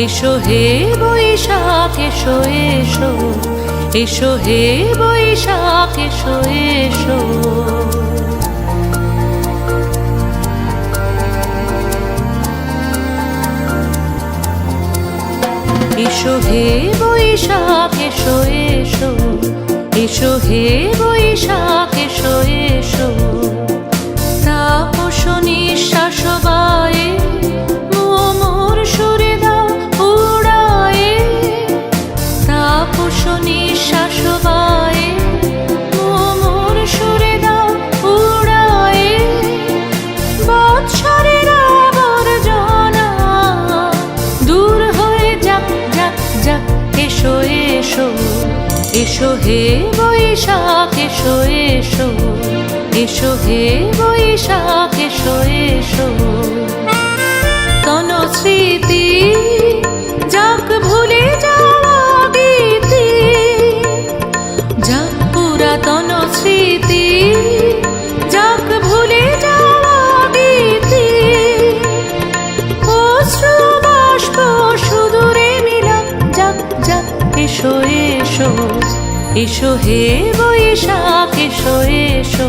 এসো হে বৈশাখ এসো এসো, এসো হে বৈশাখ এসো এসো। এসো হে বৈশাখ এসো এসো, এসো হে বৈশাখ এসো এসো। তাপস নিঃশ্বাস বায়ে মোর সুরে দাও উড়ায়ে, তাপস নিঃশ্বাস বায়ে মোর সুরে দাও উড়ায়ে। বৎসরের আবর্জনা দূর হয়ে যাক যাক যাক। এসো এসো, এসো হে বৈশাখ এসো এসো, এসো হে বৈশাখ এসো এসো। কোন স্মৃতি যাক ভুলে যাওয়া গীতি, যাক পুরাতন স্মৃতি যাক ভুলে যাওয়া গীতি। অশ্রু বাষ্প সুদূরে মিলাক যাক যাক। এসো এসো, এসো হে বৈশাখ এসো এসো।